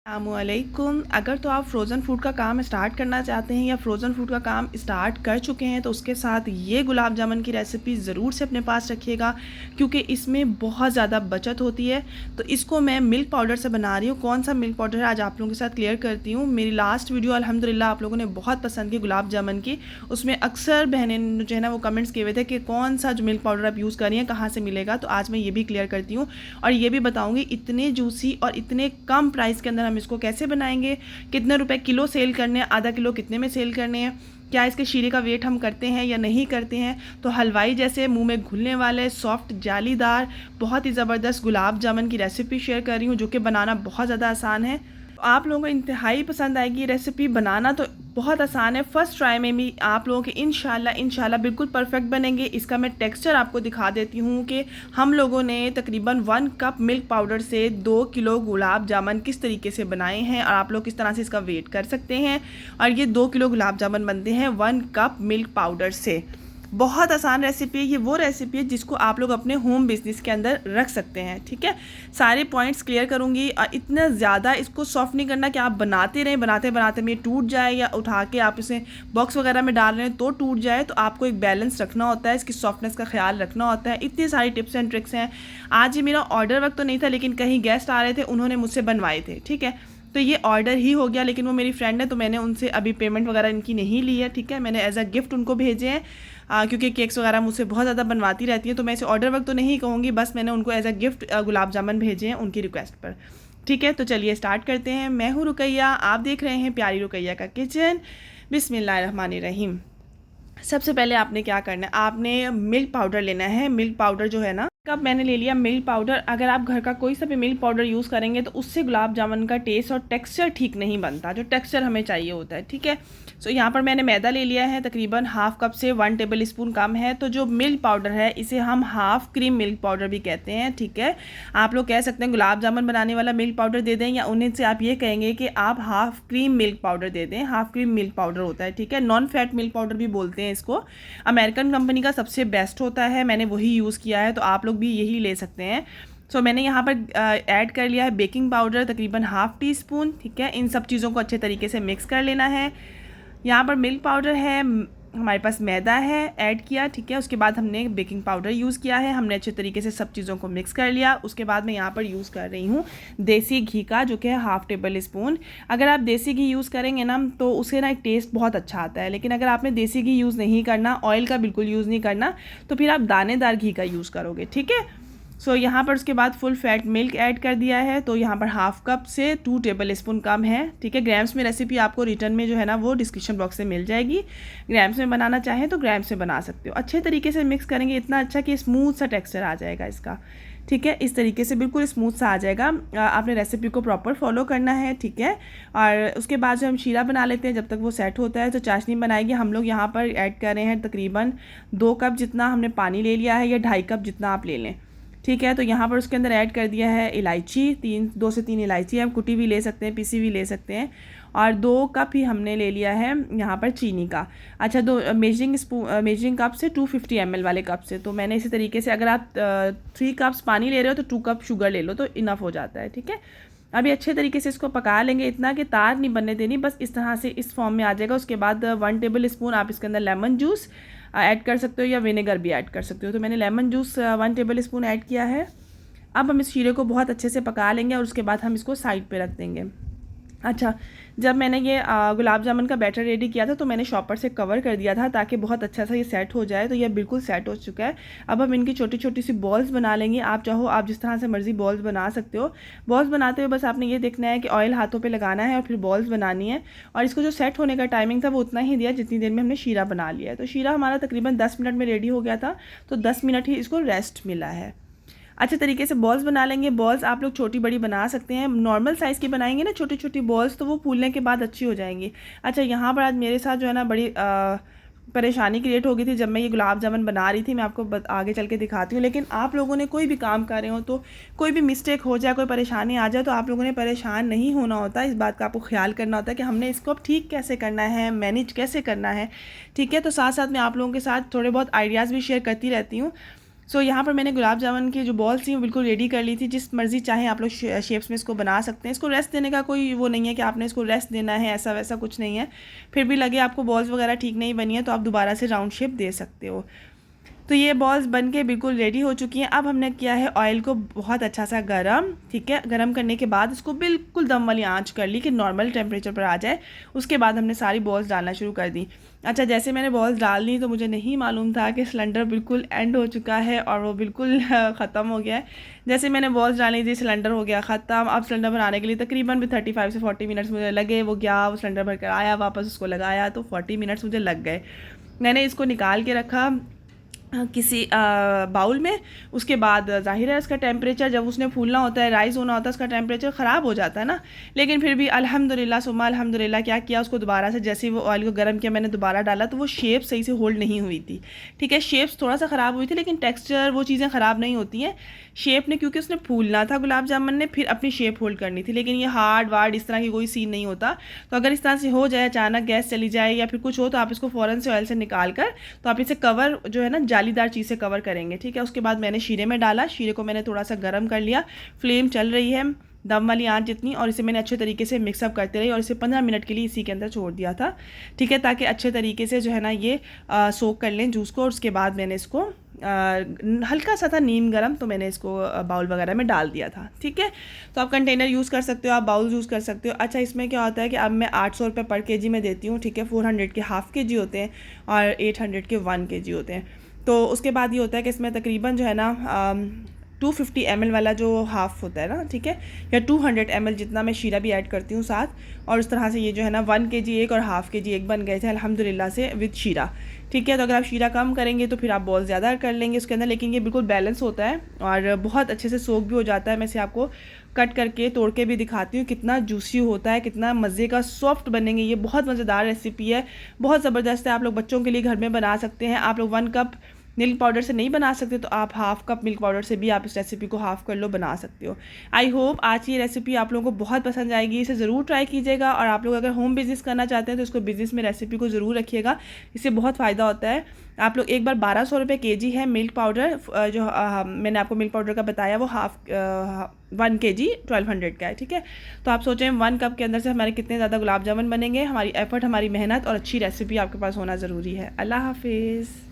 अस्सलामुअलैकुम। अगर तो आप फ्रोज़न फूड का काम स्टार्ट करना चाहते हैं या फ्रोज़न फूड का काम स्टार्ट कर चुके हैं तो उसके साथ ये गुलाब जामुन की रेसिपी ज़रूर से अपने पास रखिएगा, क्योंकि इसमें बहुत ज़्यादा बचत होती है। तो इसको मैं मिल्क पाउडर से बना रही हूँ। कौन सा मिल्क पाउडर है आज आप लोगों के साथ क्लियर करती हूँ। मेरी लास्ट वीडियो अल्हम्दुलिल्लाह आप लोगों ने बहुत पसंद की गुलाब जामुन की। उसमें अक्सर बहनें जो है ना वो कमेंट्स किए हुए थे कि कौन सा जो मिल्क पाउडर आप यूज़ कर रही हैं कहाँ से मिलेगा। तो आज मैं ये भी क्लियर करती हूँ और ये भी बताऊँगी इतने जूसी और इतने कम प्राइस के अंदर हम इसको कैसे बनाएंगे, कितने रुपए किलो सेल करने हैं, आधा किलो कितने में सेल करने हैं, क्या इसके शीरे का वेट हम करते हैं या नहीं करते हैं। तो हलवाई जैसे मुंह में घुलने वाले सॉफ्ट जालीदार बहुत ही ज़बरदस्त गुलाब जामुन की रेसिपी शेयर कर रही हूँ, जो कि बनाना बहुत ज़्यादा आसान है। आप लोगों को इंतहाई पसंद आएगी। ये रेसिपी बनाना तो बहुत आसान है, फर्स्ट ट्राई में भी आप लोगों के इंशाल्लाह बिल्कुल परफेक्ट बनेंगे। इसका मैं टेक्सचर आपको दिखा देती हूँ कि हम लोगों ने तकरीबन 1 कप मिल्क पाउडर से 2 किलो गुलाब जामुन किस तरीके से बनाए हैं और आप लोग किस तरह से इसका वेट कर सकते हैं। और ये 2 किलो गुलाब जामुन बनते हैं 1 कप मिल्क पाउडर से। बहुत आसान रेसिपी है। ये वो रेसिपी है जिसको आप लोग अपने होम बिजनेस के अंदर रख सकते हैं। ठीक है, सारे पॉइंट्स क्लियर करूँगी। इतना ज़्यादा इसको सॉफ्ट नहीं करना कि आप बनाते रहें, बनाते बनाते में टूट जाए या उठा के आप इसे बॉक्स वगैरह में डाल रहे हैं तो टूट जाए। तो आपको एक बैलेंस रखना होता है, इसकी सॉफ्टनेस का ख्याल रखना होता है। इतनी सारी टिप्स एंड ट्रिक्स हैं। आज ये मेरा ऑर्डर वक्त तो नहीं था, लेकिन कहीं गेस्ट आ रहे थे, उन्होंने मुझसे बनवाए थे। ठीक है, तो ये ऑर्डर ही हो गया, लेकिन वो मेरी फ्रेंड है तो मैंने उनसे अभी पेमेंट वगैरह इनकी नहीं ली है। ठीक है, मैंने एज अ गिफ्ट उनको भेजे हैं, क्योंकि केक्स वगैरह मुझसे बहुत ज़्यादा बनवाती रहती हैं। तो मैं इसे ऑर्डर वक्त तो नहीं कहूँगी, बस मैंने उनको as a gift gulab jamun भेजे हैं उनकी रिक्वेस्ट पर। ठीक है, तो चलिए स्टार्ट करते हैं। मैं हूँ रुकैया, आप देख रहे हैं प्यारी रुकैया का किचन। बिस्मिल्लाहिर्रहमानिर्रहीम। सबसे पहले आपने क्या करना है, आपने मिल्क पाउडर लेना है। मिल्क पाउडर जो है ना, कप मैंने ले लिया मिल्क पाउडर। अगर आप घर का कोई सा भी मिल्क पाउडर यूज़ करेंगे तो उससे गुलाब जामुन का टेस्ट और टेक्सचर ठीक नहीं बनता, जो टेक्सचर हमें चाहिए होता है। ठीक है, सो यहाँ पर मैंने मैदा ले लिया है, तकरीबन हाफ कप से 1 टेबल स्पून कम है। तो जो मिल्क पाउडर है इसे हम हाफ क्रीम मिल्क पाउडर भी कहते हैं। ठीक है, आप लोग कह सकते हैं गुलाब जामुन बनाने वाला मिल्क पाउडर दे दें, या उन्हीं से आप ये कहेंगे कि आप हाफ क्रीम मिल्क पाउडर दे दें। हाफ क्रीम मिल्क पाउडर होता है। ठीक है, नॉन फैट मिल्क पाउडर भी बोलते हैं इसको। अमेरिकन कंपनी का सबसे बेस्ट होता है, मैंने वही यूज़ किया है, तो आप लोग भी यही ले सकते हैं। सो मैंने यहाँ पर ऐड कर लिया है बेकिंग पाउडर तकरीबन हाफ टी स्पून। ठीक है, इन सब चीज़ों को अच्छे तरीके से मिक्स कर लेना है। यहाँ पर मिल्क पाउडर है, हमारे पास मैदा है, ऐड किया। ठीक है, उसके बाद हमने बेकिंग पाउडर यूज़ किया है। हमने अच्छे तरीके से सब चीज़ों को मिक्स कर लिया। उसके बाद मैं यहाँ पर यूज़ कर रही हूँ देसी घी का, जो कि है हाफ टेबल स्पून। अगर आप देसी घी यूज़ करेंगे ना तो उससे ना एक टेस्ट बहुत अच्छा आता है, लेकिन अगर आपने देसी घी यूज़ नहीं करना, ऑयल का बिल्कुल यूज़ नहीं करना, तो फिर आप दानेदार घी का यूज़ करोगे। ठीक है, सो यहाँ पर उसके बाद फुल फैट मिल्क ऐड कर दिया है। तो यहाँ पर हाफ कप से 2 टेबल स्पून कम है। ठीक है, ग्राम्स में रेसिपी आपको रिटर्न में जो है ना वो डिस्क्रिप्शन बॉक्स से मिल जाएगी। ग्राम्स में बनाना चाहें तो ग्राम्स में बना सकते हो। अच्छे तरीके से मिक्स करेंगे, इतना अच्छा कि स्मूथ सा टेक्सचर आ जाएगा इसका। ठीक है, इस तरीके से बिल्कुल स्मूथ सा आ जाएगा। आपने रेसिपी को प्रॉपर फॉलो करना है। ठीक है, और उसके बाद जो हम शीरा बना लेते हैं, जब तक वो सेट होता है तो चाशनी बनाएगी। हम लोग यहाँ पर ऐड कर रहे हैं तकरीबन 2 कप जितना हमने पानी ले लिया है, या 2.5 कप जितना आप ले लें। ठीक है, तो यहाँ पर उसके अंदर ऐड कर दिया है इलायची, 2 से 3 इलायची हम कुटी भी ले सकते हैं, पीसी भी ले सकते हैं। और 2 कप ही हमने ले लिया है यहाँ पर चीनी का। अच्छा, 2 मेजरिंग कप से 250 ml वाले कप से। तो मैंने इसी तरीके से, अगर आप 3 कप्स पानी ले रहे हो तो 2 कप शुगर ले लो तो इनफ हो जाता है। ठीक है, अभी अच्छे तरीके से इसको पका लेंगे, इतना कि तार नहीं बनने देनी, बस इस तरह से इस फॉर्म में आ जाएगा। उसके बाद 1 टेबल स्पून आप इसके अंदर लेमन जूस ऐड कर सकते हो, या विनेगर भी ऐड कर सकते हो। तो मैंने lemon juice 1 table spoon add किया है। अब हम इस शीरे को बहुत अच्छे से पका लेंगे और उसके बाद हम इसको साइड पे रख देंगे। अच्छा, जब मैंने ये गुलाब जामुन का बैटर रेडी किया था तो मैंने शॉपर से कवर कर दिया था ताकि बहुत अच्छा सा ये सेट हो जाए। तो ये बिल्कुल सेट हो चुका है। अब हम इनकी छोटी छोटी सी बॉल्स बना लेंगे। आप चाहो आप जिस तरह से मर्ज़ी बॉल्स बना सकते हो। बॉल्स बनाते हुए बस आपने ये देखना है कि ऑयल हाथों पे लगाना है और फिर बॉल्स बनानी है। और इसको जो सेट होने का टाइमिंग था वो उतना ही दिया जितनी देर में हमने शीरा बना लिया है। तो शीरा हमारा तकरीबन 10 मिनट में रेडी हो गया था, तो 10 मिनट ही इसको रेस्ट मिला है। अच्छे तरीके से बॉल्स बना लेंगे। बॉल्स आप लोग छोटी बड़ी बना सकते हैं, नॉर्मल साइज़ की बनाएंगे ना छोटी छोटी बॉल्स, तो वो फूलने के बाद अच्छी हो जाएंगी। अच्छा, यहाँ पर आज मेरे साथ जो है ना बड़ी परेशानी क्रिएट हो गई थी जब मैं ये गुलाब जामुन बना रही थी। मैं आपको आगे चल के दिखाती हूँ। लेकिन आप लोगों ने कोई भी काम कर रहे हो तो कोई भी मिस्टेक हो जाए, कोई परेशानी आ जाए, तो आप लोगों ने परेशान नहीं होना होता। इस बात का आपको ख्याल करना होता है कि हमने इसको अब ठीक कैसे करना है, मैनेज कैसे करना है। ठीक है, तो साथ साथ मैं आप लोगों के साथ थोड़े बहुत आइडियाज़ भी शेयर करती रहती हूँ। सो यहाँ पर मैंने गुलाब जामुन की जो बॉल्स थी वो बिल्कुल रेडी कर ली थी। जिस मर्ज़ी चाहे आप लोग शेप्स में इसको बना सकते हैं। इसको रेस्ट देने का कोई वो नहीं है कि आपने इसको रेस्ट देना है, ऐसा वैसा कुछ नहीं है। फिर भी लगे आपको बॉल्स वगैरह ठीक नहीं बनी है तो आप दोबारा से राउंड शेप दे सकते हो। तो ये बॉल्स बन के बिल्कुल रेडी हो चुकी हैं। अब हमने किया है ऑयल को बहुत अच्छा सा गरम, ठीक है। गरम करने के बाद इसको बिल्कुल दम वाली आंच कर ली कि नॉर्मल टेम्परेचर पर आ जाए। उसके बाद हमने सारी बॉल्स डालना शुरू कर दी। अच्छा, जैसे मैंने बॉल्स डाल दी तो मुझे नहीं मालूम था कि सिलेंडर बिल्कुल एंड हो चुका है और वो बिल्कुल ख़त्म हो गया है। जैसे मैंने बॉल्स डाली थी सिलेंडर हो गया ख़त्म। अब सिलेंडर भराने के लिए तकरीबन भी 35 से 40 मिनट्स मुझे लगे। वो गया, वो सिलेंडर भर कर आया, वापस उसको लगाया तो 40 मिनट्स मुझे लग गए। मैंने इसको निकाल के रखा किसी बाउल में। उसके बाद ज़ाहिर है इसका टेम्परेचर जब उसने फूलना होता है, राइज़ होना होता है, उसका टेम्परेचर ख़राब हो जाता है ना। लेकिन फिर भी अल्हम्दुलिल्लाह सुम्मा अल्हम्दुलिल्लाह क्या किया, उसको दोबारा से जैसे ही वो ऑयल को गर्म किया मैंने दोबारा डाला तो वो शेप सही से होल्ड नहीं हुई थी, ठीक है। शेप्स थोड़ा सा ख़राब हुई थी लेकिन टेक्सचर वो चीज़ें ख़राब नहीं होती हैं। शेप ने, क्योंकि उसने फूलना था गुलाब जामुन ने, फिर अपनी शेप होल्ड करनी थी। लेकिन ये हार्ड वार्ड इस तरह की कोई सीन नहीं होता। तो अगर इस तरह से हो जाए, अचानक गैस चली जाए या फिर कुछ हो, तो आप इसको फ़ौरन से ऑयल से निकाल कर तो आप इसे कवर जो है ना जालीदार चीज़ से कवर करेंगे, ठीक है। उसके बाद मैंने शीरे में डाला। शीरे को मैंने थोड़ा सा गर्म कर लिया। फ्लेम चल रही है दम वाली आंच जितनी, और इसे मैंने अच्छे तरीके से मिक्सअप करते रही और इसे 15 मिनट के लिए इसी के अंदर छोड़ दिया था, ठीक है, ताकि अच्छे तरीके से जो है ना ये सोक कर लें जूस को। और उसके बाद मैंने इसको हल्का सा था नीम गरम तो मैंने इसको बाउल वगैरह में डाल दिया था, ठीक है। तो आप कंटेनर यूज़ कर सकते हो, आप बाउल यूज़ कर सकते हो। अच्छा, इसमें क्या होता है कि अब मैं 800 रुपये पर केजी में देती हूँ, ठीक है। 400 के हाफ़ के जी होते हैं और 800 के 1 kg होते हैं। तो उसके बाद ये होता है कि इसमें तकरीबन जो है ना 250 ml वाला जो हाफ़ होता है ना, ठीक है, या 200 ml जितना मैं शीरा भी ऐड करती हूँ साथ। और उस तरह से ये जो है ना 1 kg एक और हाफ़ kg एक बन गए थे अल्हम्दुलिल्लाह से विद शीरा, ठीक है। तो अगर आप शीरा कम करेंगे तो फिर आप बॉल ज़्यादा कर लेंगे उसके अंदर, लेकिन ये बिल्कुल बैलेंस होता है और बहुत अच्छे से सोक भी हो जाता है। मैं इसे आपको कट करके तोड़ के भी दिखाती हूँ कितना जूसी होता है, कितना मज़े का सॉफ्ट बनेंगे। ये बहुत मज़ेदार रेसिपी है, बहुत ज़बरदस्त है। आप लोग बच्चों के लिए घर में बना सकते हैं। आप लोग 1 कप मिल्क पाउडर से नहीं बना सकते तो आप हाफ़ कप मिल्क पाउडर से भी आप इस रेसिपी को हाफ़ कर लो, बना सकते हो। आई होप आज की रेसिपी आप लोगों को बहुत पसंद आएगी। इसे ज़रूर ट्राई कीजिएगा। और आप लोग अगर होम बिज़नेस करना चाहते हैं तो इसको बिज़नेस में रेसिपी को ज़रूर रखिएगा, इससे बहुत फ़ायदा होता है। आप लोग एक बार 1200 रुपये kg है मिल्क पाउडर, जो मैंने आपको मिल्क पाउडर का बताया वो 1 kg 1200 का है, ठीक है। तो आप सोचें 1 कप के अंदर से हमारे कितने ज़्यादा गुलाब जामुन बनेंगे। हमारी एफ़र्ट, हमारी मेहनत और अच्छी रेसिपी आपके पास होना ज़रूरी है। अल्लाह हाफिज़।